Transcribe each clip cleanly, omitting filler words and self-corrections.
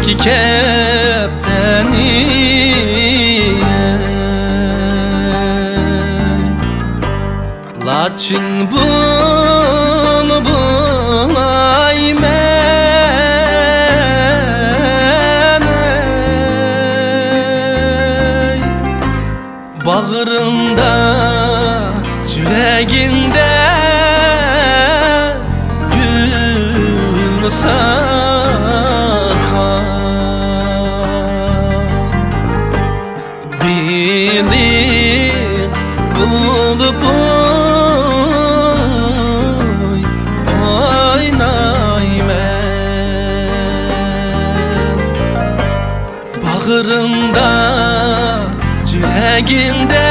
ki kepteni Laçın bulay meney Bağrında, yüreğinde gül sakan Bilir bulup Bağrında, yüreğinde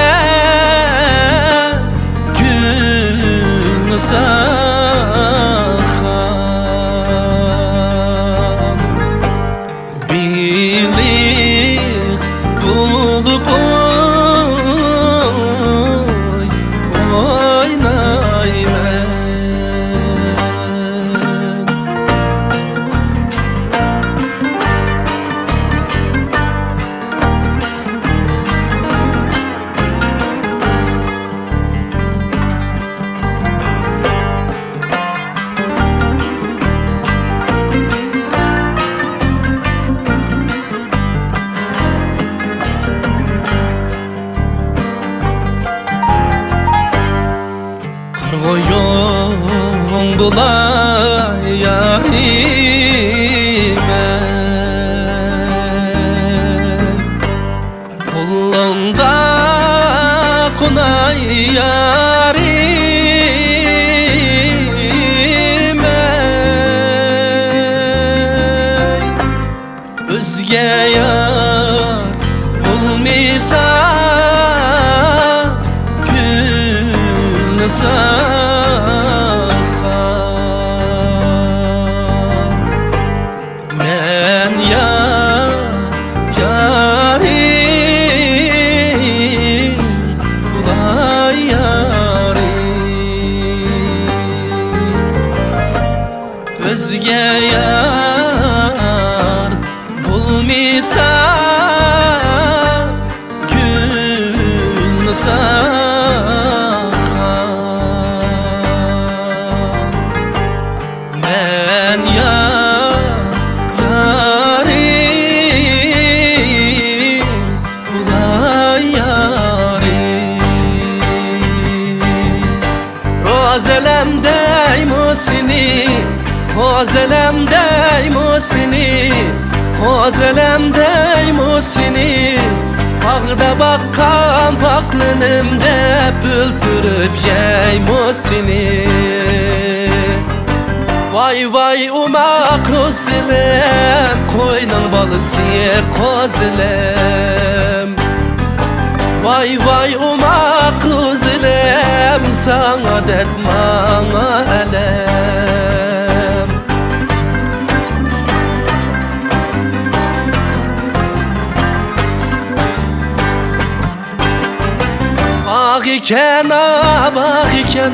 gül sakan Bilir bulup oynaymen Koyun bulay yarime Kolunda konay yarime Özge yar bulmisa gül Ben yarim bulay yarim Özge yar bulmisa gül Ben yarim bulay yarim Rozelemdey musini Rozelemdey musini Rozelemdey musini Bağda bakkan baklınımda bültürüp yey musini Vay vay umak rozilem Koynun balısı kozilem Vay vay umak rozilem Sana detmana elem Bak iken bak iken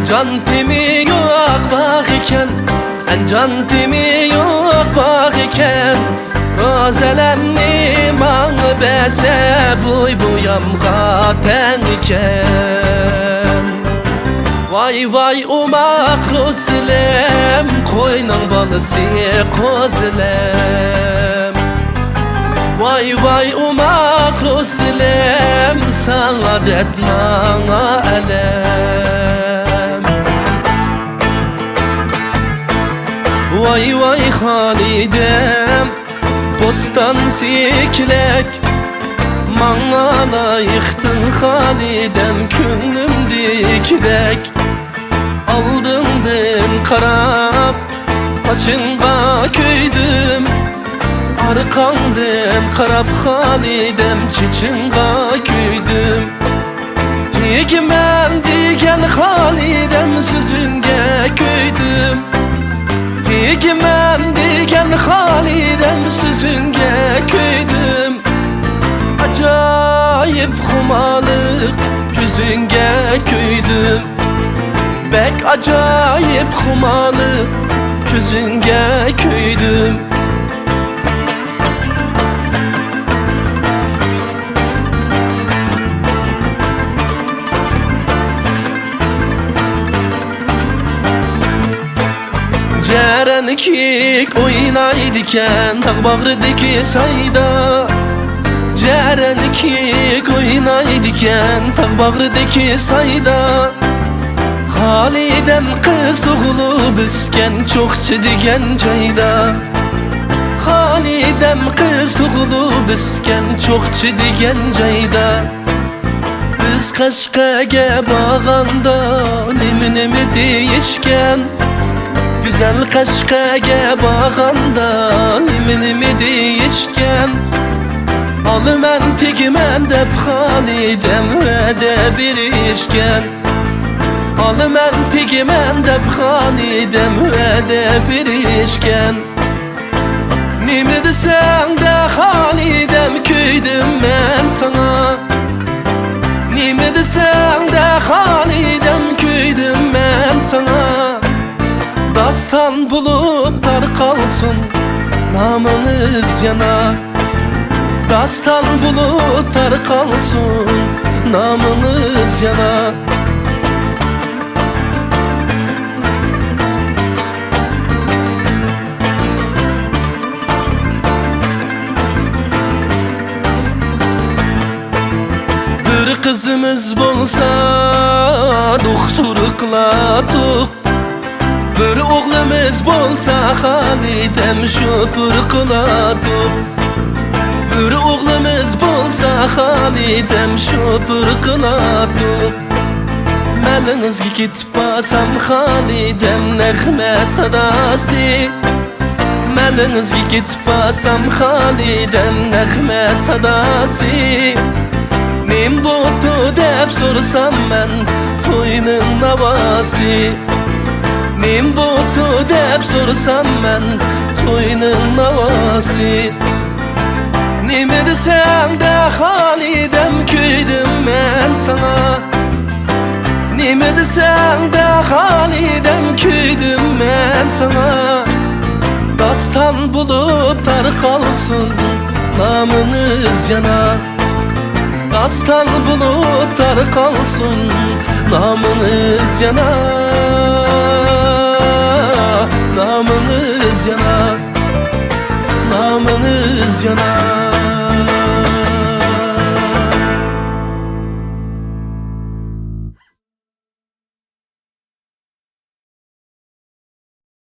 Can temi yok bak iken Can temi yok bak iken Rozelemni mağı bese Buy buyam gaten iken Vay vay umak rozilem Koynun balısı kozilem Vay vay umak rozilem Sana detmana elem Vay vay Halidem Bostan siklek Mana layıktın Halidem Künlüm dikdek Aldımdın karab Başınga köydüm Arkandım karab Halidem Çiçinga köydüm Digmem digen Halidem Süzünge köydüm Digmem digen Halidem Süzünge köydüm Acayip humalık Yüzünge köydüm Bek acayip humalık Yüzünge köydüm kik oynaydıken Tağ bağrıdaki sayda Ceren kik oynaydıken Tağ bağrıdaki sayda Halidem kız doğulup üsken Çok çidigen cayda Halidem kız doğulup üsken Çok çidigen cayda Biz Kaşkaga bağanda Nimi deyişken Güzel Kaşkaga bağanda Nimi deyişken Alı mən tigmən dep Halidem vədə bir işken Alı mən tigmən dep Halidem vədə bir işken Nimi desəng də Halidem köydüm mən sana Nimi desəng də Halidem köydüm mən sana Dastan bulutlar kalsın namınız yana Dastan bulutlar kalsın namınız yana Bir kızımız bolsa doktorluklatuk Bir oğlumuz bolsa Halidem şoför kılatuk Bir oğlumuz bolsa Halidem şoför kılatuk Məlingizga ketib basam Halidem nəğmə sadası Məlingizga ketib basam Halidem nəğmə sadası Nim bo'ptu deb so'rasam men to'yning navosi Nim bo'ptu deb so'rasam men to'yning navosi Nima desam da Halidem kuydim men sana Nima desam da Halidem kuydim men sana Dastan bulutlar kalsın namınız yana Dastan bulutlar kalsın namınız yana Namınız yana Namınız yana